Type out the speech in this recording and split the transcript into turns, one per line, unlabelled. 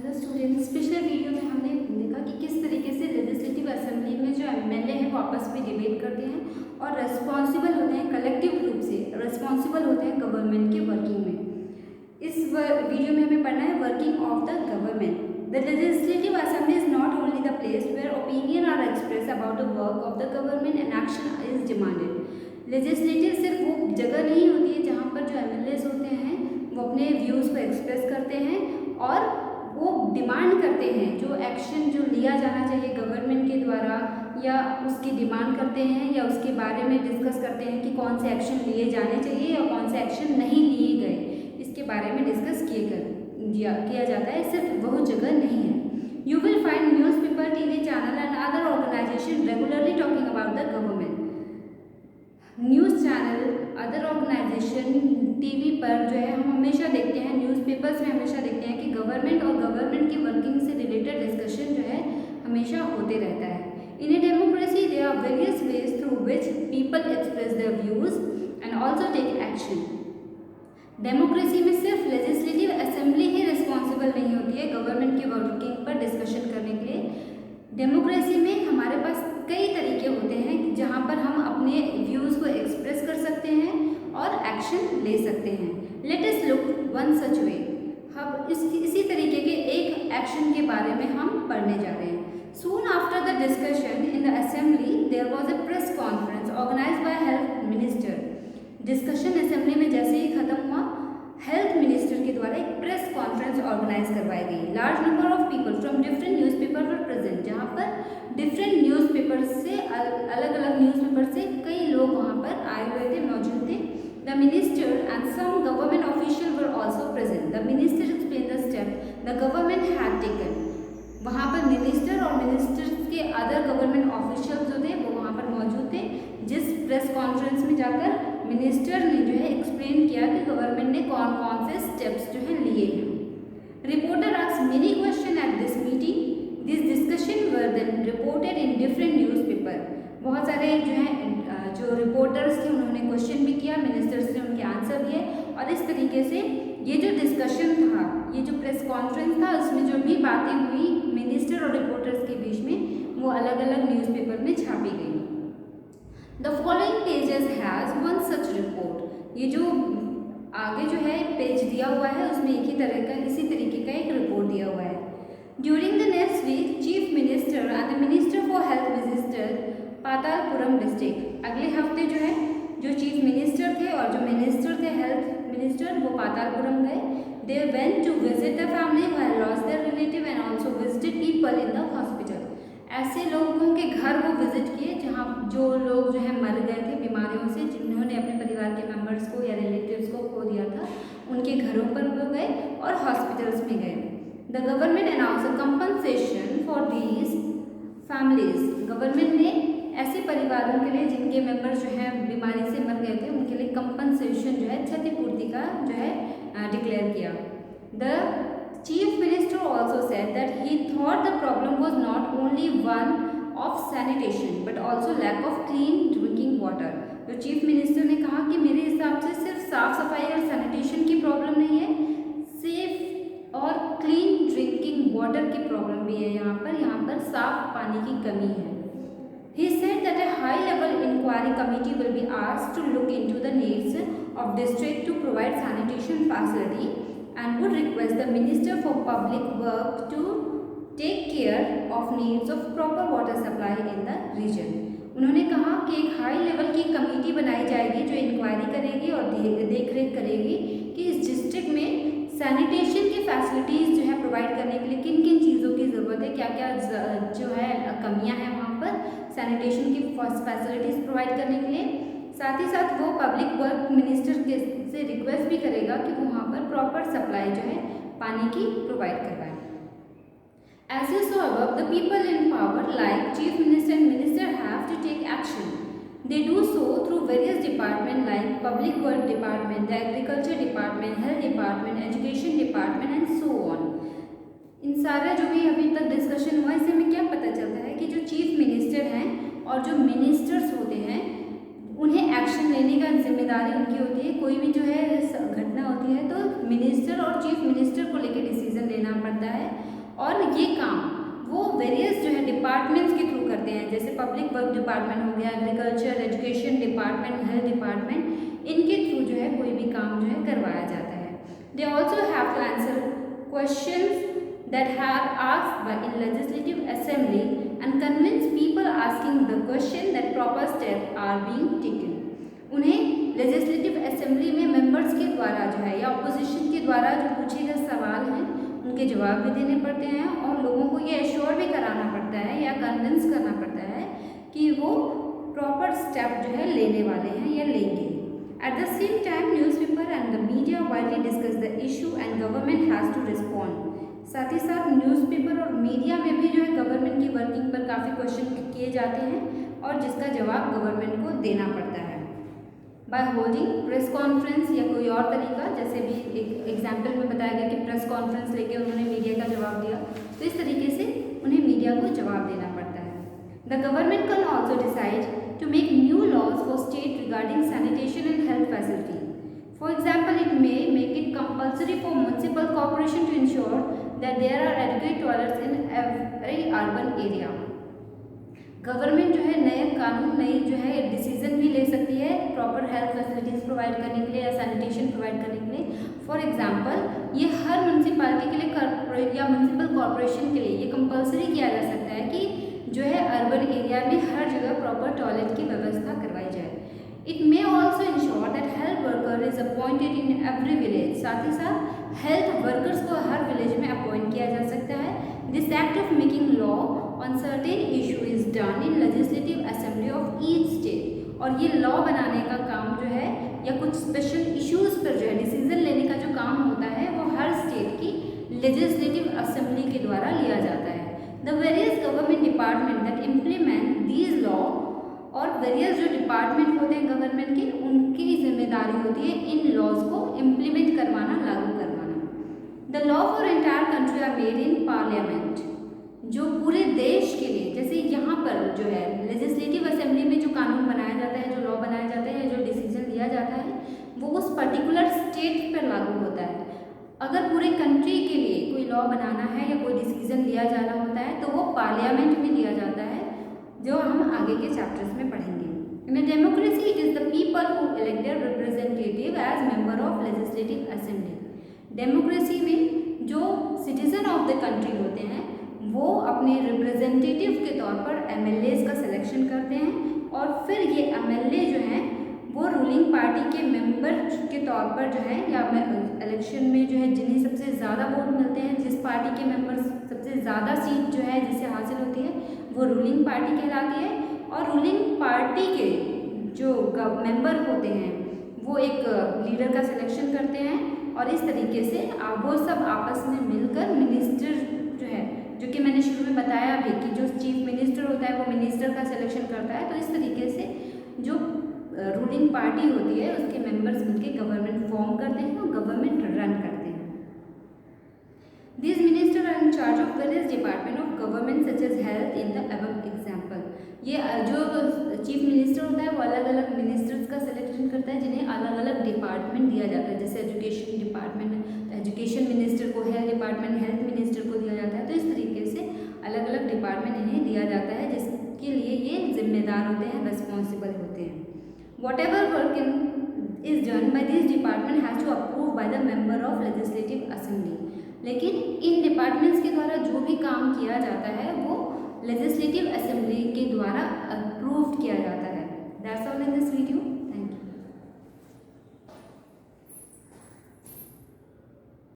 Hello students, पिछले video में हमने देखा कि किस तरीके से लेजिस्लेटिव असेंबली में जो एमएलए हैं वो आपस में डिबेट करते हैं और रेस्पॉन्सिबल होते हैं, कलेक्टिव रूप से रेस्पॉन्सिबल होते हैं गवर्नमेंट के वर्किंग में। इस वीडियो में हमें पढ़ना है working of the government. The legislative assembly is not only the place where opinion are express about the work of the government and action is demanded. Legislative सिर्फ वो जगह नहीं होती है जहाँ पर जो एमएलएस होते हैं वो अपने व्यूज़ को एक्सप्रेस करते हैं और वो डिमांड करते हैं जो एक्शन जो लिया जाना चाहिए गवर्नमेंट के द्वारा, या उसकी डिमांड करते हैं या उसके बारे में डिस्कस करते हैं कि कौन से एक्शन लिए जाने चाहिए या कौन से एक्शन नहीं लिए गए, इसके बारे में डिस्कस किया जाता है। सिर्फ वह जगह नहीं है। You will find newspaper, TV channel and other organisation regularly talking about the government. News channel, other organisation, TV पर जो है हम हमेशा देखते हैं, न्यूज़पेपर्स में हमेशा देखते हैं कि गवर्नमेंट और गवर्नमेंट की वर्किंग से रिलेटेड डिस्कशन जो है हमेशा होते रहता है। In a democracy there are various ways through which people express their views and also take action. Democracy में सिर्फ लेजिस्लेटिव असेंबली ही रिस्पॉन्सिबल नहीं होती है गवर्नमेंट की वर्किंग पर डिस्कशन करने के लिए। डेमोक्रेसी में हमारे पास कई तरीके होते हैं जहाँ पर हम अपने व्यूज़ को एक्सप्रेस कर सकते हैं और एक्शन ले सकते हैं। Let us look one such way. हम इसी तरीके के एक एक्शन के बारे में हम पढ़ने जा रहे हैं। Soon after the discussion in the assembly, there was a press conference organized by health minister. Discussion assembly में जैसे ही खत्म हुआ, हेल्थ मिनिस्टर के द्वारा एक प्रेस कॉन्फ्रेंस ऑर्गेनाइज करवाई गई। Large number of people from different newspaper were present, जहाँ पर डिफरेंट न्यूज़पेपर से अलग अलग न्यूज़पेपर से कई लोग वहाँ पर आए हुए थे, मौजूद थे। The minister and some government officials were also present. The minister explained the step the government had taken. वहाँ पर मिनिस्टर और मिनिस्टर के अदर गवर्नमेंट ऑफिशियल जो थे वो वहाँ पर मौजूद थे, जिस प्रेस कॉन्फ्रेंस में जाकर मिनिस्टर ने जो है एक्सप्लेन किया कि गवर्नमेंट ने कौन कौन से स्टेप्स जो है लिए हैं। Reporter asked many question at this meeting. This discussion were then reported in different newspaper. बहुत सारे जो है जो रिपोर्टर्स थे उन्होंने क्वेश्चन भी किया, मिनिस्टर्स ने उनके आंसर दिए, और इस तरीके से ये जो डिस्कशन था, ये जो प्रेस कॉन्फ्रेंस था, उसमें जो भी बातें हुई मिनिस्टर और रिपोर्टर्स के बीच में, वो अलग अलग न्यूज़पेपर में छापी गई। The following pages has one such report. ये जो आगे जो है पेज दिया हुआ है उसमें एक ही तरह का, इसी तरीके का एक रिपोर्ट दिया हुआ है। During the next week chief minister and the minister for health visited Patalpuram district. अगले हफ्ते जो है जो चीफ मिनिस्टर थे और जो मिनिस्टर थे हेल्थ मिनिस्टर, वो पातालपुरम गए। They went to visit the family who had lost their relative and also visited people in the hospital. ऐसे लोगों के घर वो विजिट किए जहाँ जो लोग जो है मर गए थे बीमारियों से, जिन्होंने अपने परिवार के मेम्बर्स को या रिलेटिव्स को खो दिया था, उनके घरों पर वो गए और हॉस्पिटल्स में गए। The government announce a compensation for these families. Government ने ऐसे परिवारों के लिए जिनके मेंबर्स जो है बीमारी से मर गए थे, उनके लिए कंपनसेशन जो है, क्षतिपूर्ति का जो है डिक्लेयर किया। The chief minister also said that he thought the problem was not only one of sanitation but also lack of clean drinking water. तो चीफ मिनिस्टर ने कहा कि मेरे हिसाब से सिर्फ साफ सफाई और सैनिटेशन की प्रॉब्लम नहीं है, सेफ और क्लीन ड्रिंकिंग वाटर की प्रॉब्लम भी है। यहाँ पर साफ पानी की कमी है। He said that a high-level inquiry committee will be asked to look into the needs of district to provide sanitation facility and would request the Minister for Public Work to take care of needs of proper water supply in the region. उन्होंने कहा कि एक high level की committee बनाई जाएगी जो inquiry करेगी और देख रेख करेगी कि इस डिस्ट्रिक्ट में सैनिटेशन की फैसिलिटीज़ जो है प्रोवाइड करने के लिए किन किन चीज़ों की ज़रूरत है, क्या क्या जो है कमियां हैं वहाँ पर सैनिटेशन की फैसिलिटीज़ प्रोवाइड करने के लिए। साथ ही साथ वो पब्लिक वर्क मिनिस्टर से रिक्वेस्ट भी करेगा कि वो वहाँ पर प्रॉपर सप्लाई जो है पानी की प्रोवाइड करवाए। As you saw above, the people in power like chief minister and minister have to take action. They do so through various departments like public work department, the agriculture department, health department, education department and so on. इन सारा जो भी अभी तक discussion हुआ, इससे हमें क्या पता चलता है कि जो चीफ मिनिस्टर हैं और जो मिनिस्टर्स होते हैं उन्हें एक्शन लेने का जिम्मेदारी उनकी होती है। कोई भी जो है घटना होती है तो मिनिस्टर और चीफ मिनिस्टर को लेकर डिसीजन लेना पड़ता है और ये काम वो वेरियस जो है डिपार्टमेंट्स के थ्रू करते हैं, जैसे पब्लिक वर्क डिपार्टमेंट हो गया, agriculture, education department, health department, इनके थ्रू जो है कोई भी काम जो है करवाया जाता है। They also have to answer questions that have asked by in legislative assembly and convince people asking the question that proper steps are being taken। उन्हें लेजिस्लेटिव असेंबली में मेंबर्स के द्वारा जो है या अपोजिशन के द्वारा जो पूछे गए सवाल हैं उनके जवाब भी देने पड़ते हैं और लोगों को ये एश्योर भी कराना पड़ता है या कन्विंस करना पड़ता है कि वो प्रॉपर स्टेप जो है लेने वाले हैं या लेंगे। At the same time, newspaper and the media widely discuss the issue and government has to respond। साथ ही साथ न्यूज़पेपर और मीडिया में भी जो है गवर्नमेंट की वर्किंग पर काफ़ी क्वेश्चन किए जाते हैं और जिसका जवाब गवर्नमेंट को देना पड़ता है। बाय होल्डिंग प्रेस कॉन्फ्रेंस या कोई और तरीका, जैसे भी एक एग्जाम्पल में बताया गया कि प्रेस कॉन्फ्रेंस लेके उन्होंने मीडिया का जवाब दिया, तो इस तरीके से उन्हें मीडिया को जवाब देना पड़ता है। The government can also decide to make new laws for state regarding sanitation and health facility। For example, it may make it compulsory for municipal corporation to ensure that there are adequate toilets in every urban area। Government जो है नए कानून, नई जो है decision भी ले सकती है प्रॉपर हेल्थ फैसिलिटीज़ प्रोवाइड करने के लिए या सैनिटेशन प्रोवाइड करने के लिए। फॉर एग्जांपल, ये हर म्यूनसिपालिटी के लिए या म्यूनसिपल कॉर्पोरेशन के लिए ये कंपलसरी किया जा सकता है कि जो है अर्बन एरिया में हर जगह प्रॉपर टॉयलेट की व्यवस्था करवाई जाए। It may also ensure that health worker is appointed in every village. साथ ही साथ हेल्थ वर्कर्स को हर विलेज में अपॉइंट किया जा सकता है। This act of making law on certain issue is done in legislative assembly of each state. और ये लॉ बनाने का काम जो है या कुछ स्पेशल इश्यूज़ पर जो है डिसीजन लेने का जो काम होता है वो हर स्टेट की लेजिस्लेटिव असेंबली के द्वारा लिया जाता है। The various government department that implement these law और वेरियस जो डिपार्टमेंट होते हैं गवर्नमेंट के, उनकी जिम्मेदारी होती है इन लॉज को इम्प्लीमेंट करवाना, लागू करवाना। The law for entire country are made in parliament. जो पूरे देश के लिए, जैसे यहाँ पर जो है लेजिस्लेटिव असेंबली में जो कानून बनाया जाता है, जो लॉ बनाया जाता है, जो डिसीजन लिया जाता है, वो उस पर्टिकुलर स्टेट पर लागू होता है। अगर पूरे कंट्री के लिए कोई लॉ बनाना है या कोई डिसीजन लिया जाना होता है तो वो पार्लियामेंट में लिया जाता है, जो हम आगे के चैप्टर्स में पढ़ेंगे। In a democracy it is the people who elect their representative as member of legislative assembly. Democracy में जो सिटीजन ऑफ द कंट्री होते हैं वो अपने रिप्रेजेंटेटिव के तौर पर एमएलएज का सिलेक्शन करते हैं और फिर ये एमएलए जो हैं वो रूलिंग पार्टी के मेंबर के तौर पर जो है या इलेक्शन में जो है जिन्हें सबसे ज़्यादा वोट मिलते हैं, जिस पार्टी के मेंबर सबसे ज़्यादा सीट जो है जिसे हासिल होती है वो रूलिंग पार्टी कहलाती है। और रूलिंग पार्टी के जो मेंबर होते हैं वो एक लीडर का सिलेक्शन करते हैं और इस तरीके से वो सब आपस में मिलकर मिनिस्टर जो है, जो कि मैंने शुरू में बताया भी कि जो चीफ मिनिस्टर होता है वो मिनिस्टर का सिलेक्शन करता है। तो इस तरीके से जो रूलिंग पार्टी होती है उसके मेंबर्स मिलकर गवर्नमेंट फॉर्म करते हैं और गवर्नमेंट रन करते हैं। These ministers are in charge of various department of government such as health in the above example। ये जो चीफ मिनिस्टर होता है वो अलग अलग मिनिस्टर्स का सिलेक्शन करता है जिन्हें अलग अलग डिपार्टमेंट दिया जाता है। जैसे एजुकेशन डिपार्टमेंट, तो एजुकेशन मिनिस्टर को, हेल्थ डिपार्टमेंट हेल्थ मिनिस्टर को दिया जाता है। तो इस तरीके से अलग अलग डिपार्टमेंट इन्हें दिया जाता है जिसके लिए ये जिम्मेदार होते हैं, रिस्पॉन्सिबल होते हैं। Whatever work is done by this department has to approve by the member of legislative assembly। लेकिन इन डिपार्टमेंट्स के द्वारा जो भी काम किया जाता है वो लेजिस्लेटिव असेंबली के द्वारा अप्रूव किया जाता है। That's all in this video. Thank you.